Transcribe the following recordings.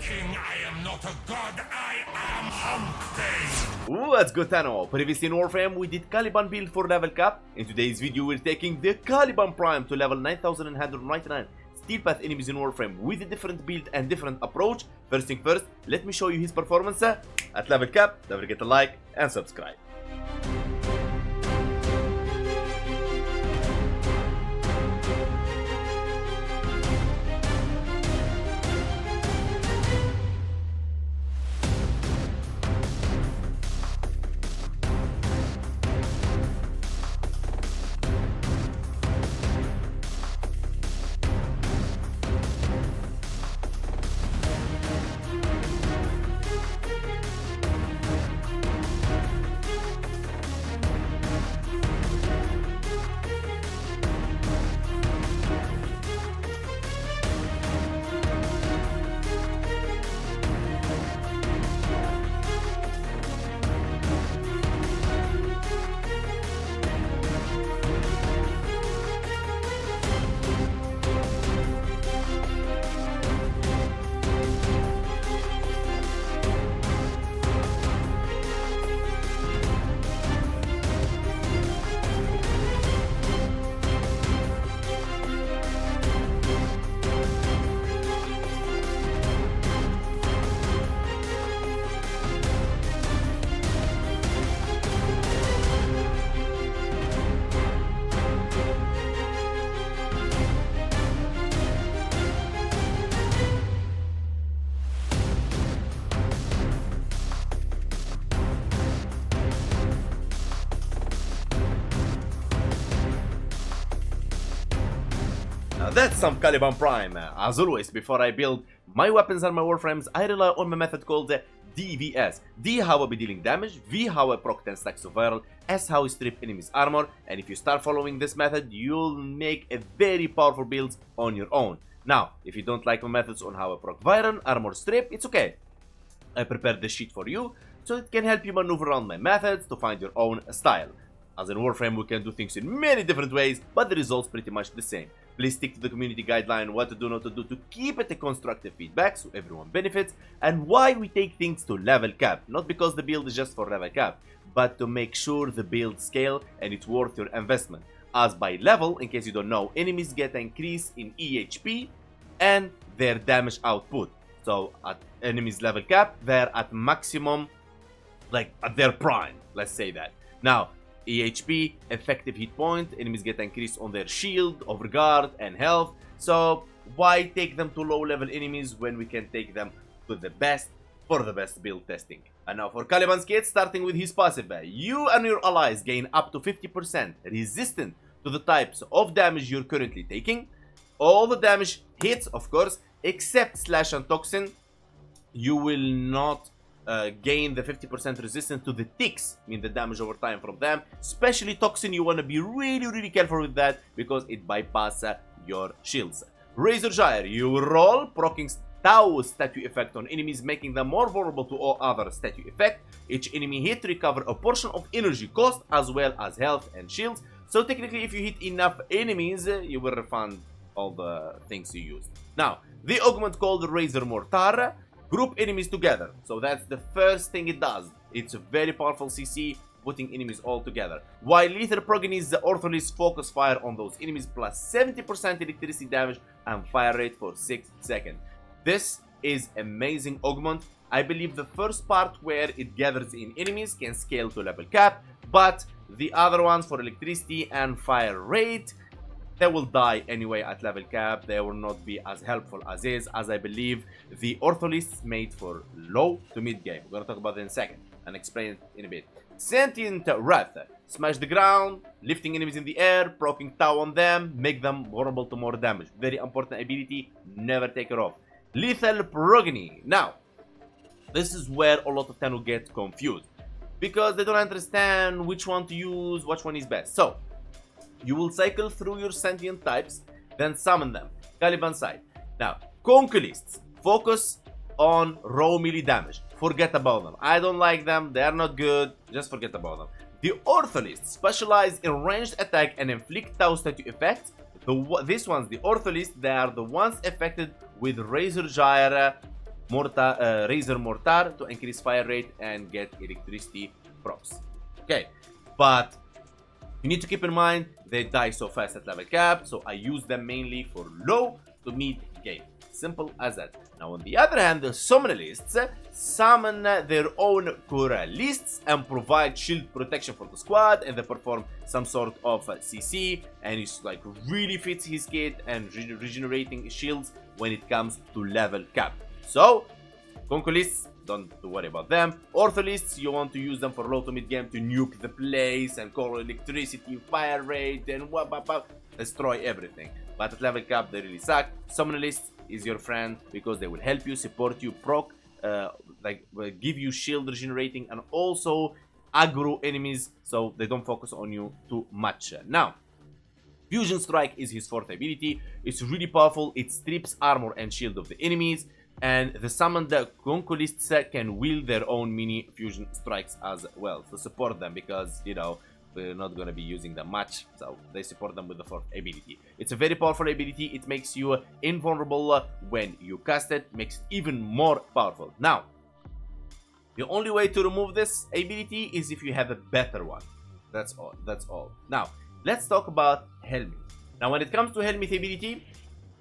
king, I am not a god, I am Unkillable. What's good, Tano? Previously in Warframe, we did Caliban build for level cap. In today's video, we're taking the Caliban Prime to level 9199 steel path enemies in Warframe with a different build and different approach. First thing first, let me show you his performance at level cap. Don't forget to like and subscribe. Now that's some Caliban Prime. As always, before I build my weapons and my warframes, I rely on my method called DVS. D how I be dealing damage, V how I proc 10 stacks of viral, S how I strip enemies armor, and if you start following this method, you'll make a very powerful builds on your own. Now, if you don't like my methods on how I proc viral, armor strip, it's okay. I prepared this sheet for you, so it can help you maneuver around my methods to find your own style. As in Warframe, we can do things in many different ways, but the result's pretty much the same. Please stick to the community guideline, what to do, not to do, to keep it a constructive feedback so everyone benefits, and why we take things to level cap. Not because the build is just for level cap, but to make sure the build scale and it's worth your investment. As by level, in case you don't know, enemies get an increase in EHP and their damage output. So at enemies level cap, they're at maximum, like at their prime, let's say that. Now, EHP, effective hit point, enemies get increased on their shield, overguard, and health. So why take them to low level enemies when we can take them to the best for the best build testing? And now for Caliban's kit, starting with his passive, you and your allies gain up to 50% resistant to the types of damage you're currently taking. All the damage hits, of course, except slash and toxin. You will not gain the 50% resistance to the ticks, mean the damage over time from them. Especially toxin, you want to be really careful with that because it bypasses your shields. Razor Gyre, you roll, proccing Tau statue effect on enemies, making them more vulnerable to all other statue effect. Each enemy hit recover a portion of energy cost as well as health and shields. So technically, if you hit enough enemies, you will refund all the things you used. Now, the augment called Razor Mortar. Group enemies together, so that's the first thing it does. It's a very powerful CC, putting enemies all together. While Lethal Progenies, the Ortholis focus fire on those enemies plus 70% electricity damage and fire rate for 6 seconds. This is amazing augment. I believe the first part where it gathers in enemies can scale to level cap, but the other ones for electricity and fire rate, they will die anyway at level cap. They will not be as helpful as is, as I believe the Ortholists made for low to mid game. We're gonna talk about that in a second and explain it in a bit. Sentient Wrath, smash the ground, lifting enemies in the air, proccing Tau on them, make them vulnerable to more damage. Very important ability, never take it off. Lethal Progeny. Now, this is where a lot of Tanu get confused because they don't understand which one to use, which one is best. So, you will cycle through your sentient types, then summon them. Caliban side. Now, Conquilists focus on raw melee damage. Forget about them. I don't like them. They are not good. Just forget about them. The Ortholists specialize in ranged attack and inflict Tau statue effects. These ones, the Ortholists, they are the ones affected with Razor Gyre razor mortar to increase fire rate and get electricity procs. Okay, but you need to keep in mind they die so fast at level cap, so I use them mainly for low to mid game. Simple as that. Now on the other hand, the summonalists summon their own coralists and provide shield protection for the squad, and they perform some sort of CC, and it's like really fits his kit and regenerating shields when it comes to level cap. So Conquilists, don't worry about them. Ortholists, you want to use them for low to mid game to nuke the place and call electricity, fire rate, and destroy everything. But at level cap, they really suck. Summonalists is your friend because they will help you, support you, proc, give you shield regenerating, and also aggro enemies so they don't focus on you too much. Now, Fusion Strike is his fourth ability. It's really powerful. It strips armor and shield of the enemies, and the summoned Conquilists can wield their own mini Fusion Strikes as well to support them, because, you know, we're not going to be using them much, so they support them with the fourth ability. It's a very powerful ability. It makes you invulnerable when you cast it, makes it even more powerful. Now, the only way to remove this ability is if you have a better one. That's all. Now, let's talk about helminth. Now, when it comes to helminth ability,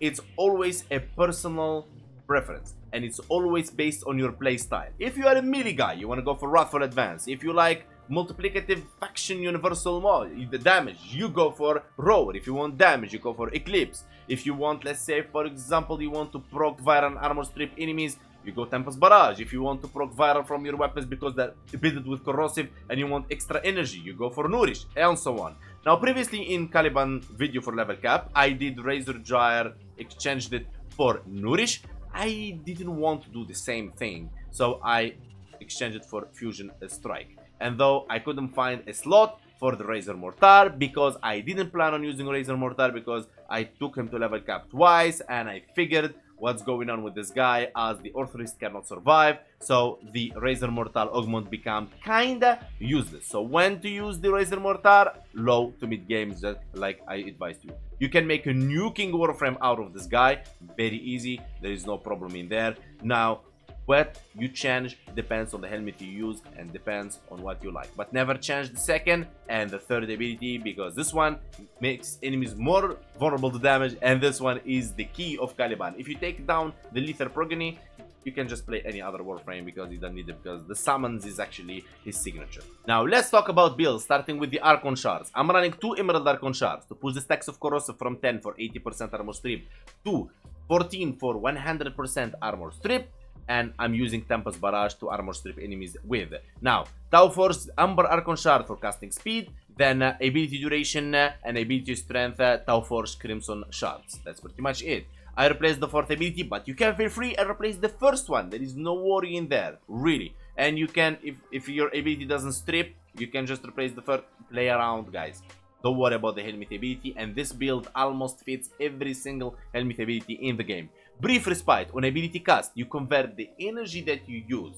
it's always a personal preference, and it's always based on your playstyle. If you are a melee guy, you want to go for Wrathful Advance. If you like multiplicative faction universal mode, the damage, you go for Roar. If you want damage, you go for Eclipse. If you want, let's say for example, you want to proc viral and armor strip enemies, you go Tempest Barrage. If you want to proc viral from your weapons because they're embedded with corrosive and you want extra energy, you go for Nourish, and so on. Now, previously in Caliban video for level cap, I did Razor Gyre, exchanged it for Nourish. I didn't want to do the same thing, so I exchanged it for Fusion Strike. And though I couldn't find a slot for the Razor Mortar, because I didn't plan on using Razor Mortar, because I took him to level cap twice, and I figured what's going on with this guy, as the Ortholist cannot survive, so the Razor Mortar augment become kinda useless. So when to use the Razor Mortar? Low to mid games, just like I advised you. You can make a nuking Warframe out of this guy, very easy, there is no problem in there. Now, what you change depends on the helmet you use and depends on what you like, but never change the second and the third ability, because this one makes enemies more vulnerable to damage, and this one is the key of Caliban. If you take down the lethal progeny, you can just play any other Warframe because you don't need it, because the summons is actually his signature. Now let's talk about builds, starting with the Archon shards. I'm running 2 Emerald Archon shards to push the stacks of corrosive from 10 for 80% armor strip to 14 for 100% armor strip, and I'm using Tempest Barrage to armor strip enemies with. Now, Tau Force Amber Archon Shard for casting speed, then ability duration and ability strength Tau Force Crimson Shards. That's pretty much it. I replaced the fourth ability, but you can feel free and replace the first one. There is no worry in there, really. And you can, if your ability doesn't strip, you can just replace the first. Play around, guys. Don't worry about the helmet ability, and this build almost fits every single helmet ability in the game. Brief Respite. On ability cast, you convert the energy that you use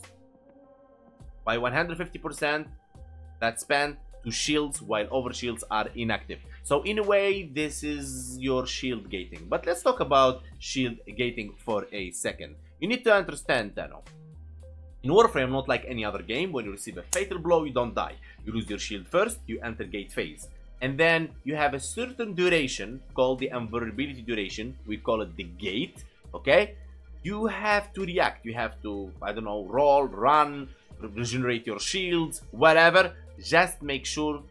by 150% that's spent to shields, while overshields are inactive. So in a way, this is your shield gating. But let's talk about shield gating for a second. You need to understand, Tano. In Warframe, not like any other game, when you receive a fatal blow, you don't die. You lose your shield first, you enter gate phase. And then you have a certain duration called the invulnerability duration. We call it the gate, okay? You have to react. You have to, I don't know, roll, run, regenerate your shields, whatever. Just make sure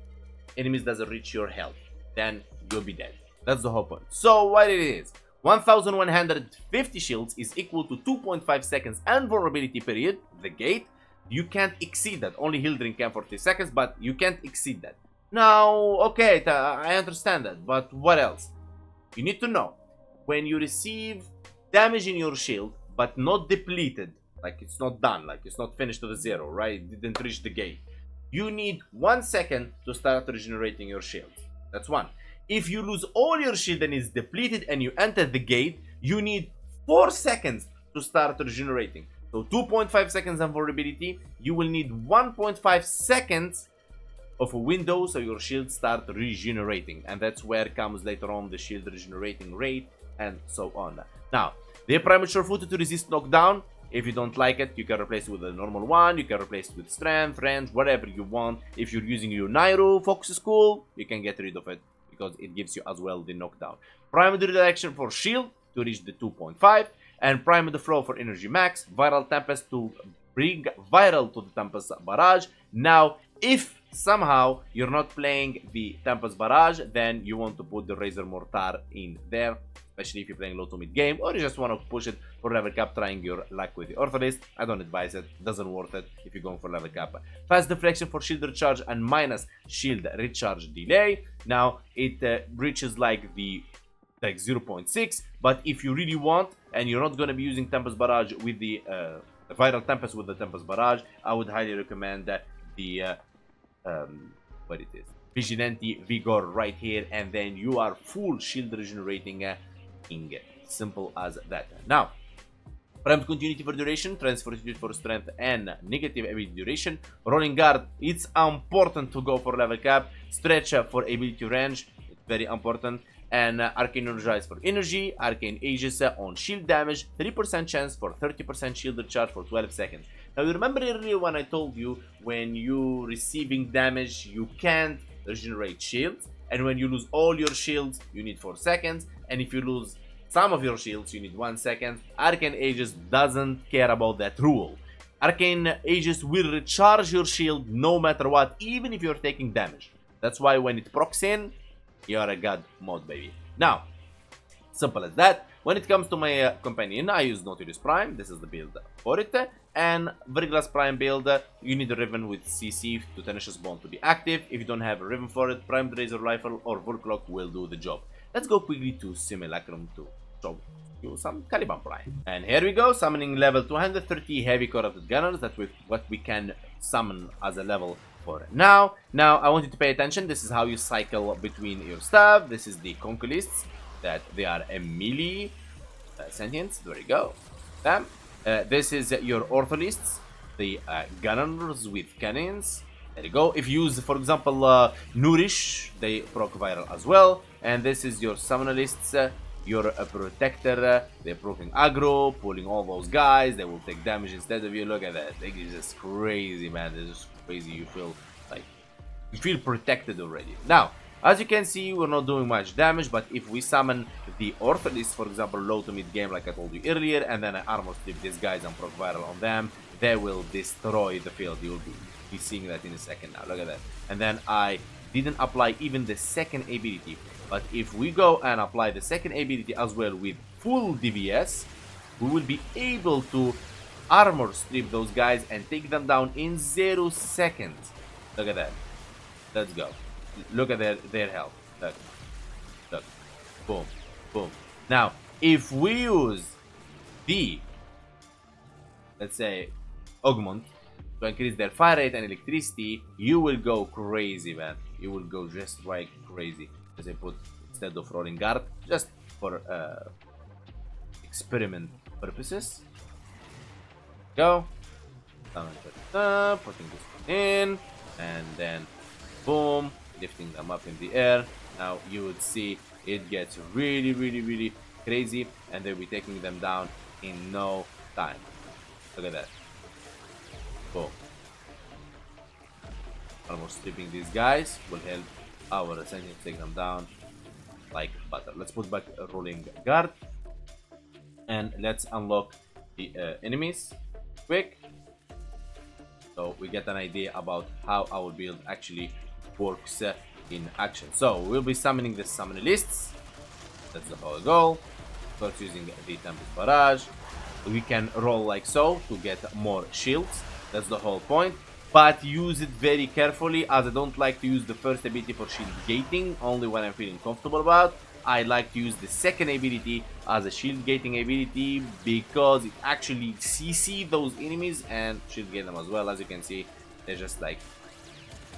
enemies doesn't reach your health. Then you'll be dead. That's the whole point. So what it is, 1150 shields is equal to 2.5 seconds invulnerability period, the gate. You can't exceed that. Only Hildring can for 3 seconds, but you can't exceed that. Now, okay, I understand that, but what else? You need to know, when you receive damage in your shield, but not depleted, like it's not done, like it's not finished to the zero, right? It didn't reach the gate. You need 1 second to start regenerating your shield. That's one. If you lose all your shield and it's depleted and you enter the gate, you need 4 seconds to start regenerating. So 2.5 seconds invulnerability, you will need 1.5 seconds of a window so your shield start regenerating, and that's where comes later on the shield regenerating rate and so on. Now, the premature footed to resist knockdown, If you don't like it, you can replace it with a normal one. You can replace it with strength, range, whatever you want. If you're using your Nairo focus school, you can get rid of it because it gives you as well the knockdown. Prime the redirection for shield to reach the 2.5, and prime the flow for energy max. Viral tempest to bring viral to the tempest barrage. Now, if somehow you're not playing the tempest barrage, then you want to put the razor mortar in there, especially if you're playing low to mid game, or you just want to push it for level cap, trying your luck with the ortholist. I don't advise it, doesn't worth it if you're going for level cap. Fast deflection for shield recharge and minus shield recharge delay. Now it reaches like the 0.6, but if you really want and you're not going to be using tempest barrage with the viral tempest with the tempest barrage, I would highly recommend the what it is, vigilante vigor right here, and then you are full shield regenerating. Simple as that. Now, primed continuity for duration, transfer for strength, and negative ability duration. Rolling guard, it's important to go for level cap. Stretch for ability range, it's very important. And arcane energize for energy. Arcane aegis on shield damage, 3% chance for 30% shield recharge for 12 seconds. Now you remember earlier when I told you when you receiving damage you can't regenerate shields, and when you lose all your shields you need 4 seconds, and if you lose some of your shields you need 1 second. Arcane Aegis doesn't care about that rule. Arcane Aegis will recharge your shield no matter what, even if you're taking damage. That's why when it procs in, you're a god mode, baby. Now, simple as that. When it comes to my companion, I use Nautilus Prime. This is the build for it. And Verglass Prime build, you need a Riven with CC to Tenacious Bond to be active. If you don't have a Riven for it, Prime Razor Rifle or Volclock will do the job. Let's go quickly to Simulacrum to show you some Caliban Prime. And here we go, summoning level 230 Heavy Corrupted Gunners. That's what we can summon as a level for now. Now, I want you to pay attention. This is how you cycle between your stuff. This is the Conquilists, that they are a melee sentients. There we go. Bam. This is your Ortholists, the Gunners with cannons. There you go. If you use, for example, Nourish, they proc viral as well. And this is your Summonalists, your Protector. They're proccing aggro, pulling all those guys. They will take damage instead of you. Look at that. They is just crazy, man. They're just crazy. You feel protected already. Now, as you can see, we're not doing much damage, but if we summon the Ortholist, for example, low to mid game, like I told you earlier, and then I armor strip these guys and proc viral on them, they will destroy the field. You'll be seeing that in a second now. Look at that. And then I didn't apply even the second ability, but if we go and apply the second ability as well with full DVS, we will be able to armor strip those guys and take them down in 0 seconds. Look at that. Let's go. Look at their health. Look. Boom. Boom. Now, if we use the, let's say, augment to increase their fire rate and electricity, you will go crazy, man. You will go just right crazy. As I put instead of rolling guard, just for experiment purposes. Go. Putting this in, and then boom, lifting them up in the air. Now you would see it gets really crazy, and they'll be taking them down in no time. Look at that. Boom. Almost stripping these guys will help our ascension take them down like butter. Let's put back a rolling guard, and let's unlock the enemies quick, so we get an idea about how our build actually works in action. So we'll be summoning the Summonalists. That's the whole goal. First, using the Tempest Barrage, we can roll like so to get more shields. That's the whole point, but use it very carefully, as I don't like to use the first ability for shield gating, only when I'm feeling comfortable about. I like to use the second ability as a shield gating ability because it actually CC those enemies and shield gate them as well. As you can see, they're just like,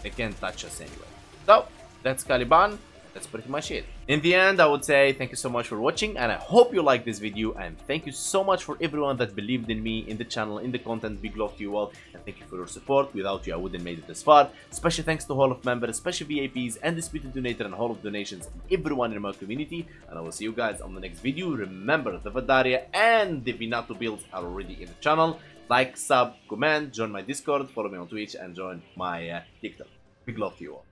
they can't touch us anyway. So that's Caliban. that's pretty much it. In the end, I would say thank you so much for watching, and I hope you liked this video, and thank you so much for everyone that believed in me, in the channel, in the content. Big love to you all, and thank you for your support. Without you, I wouldn't made it this far. Special thanks to Hall of members, special VIPs, and disputed donator and Hall of donations, and everyone in my community. And I will see you guys on the next video. Remember, the Vadaria and the Vinato builds are already in the channel. Like, sub, comment, join my Discord, follow me on Twitch, and join my TikTok. Big love to you all.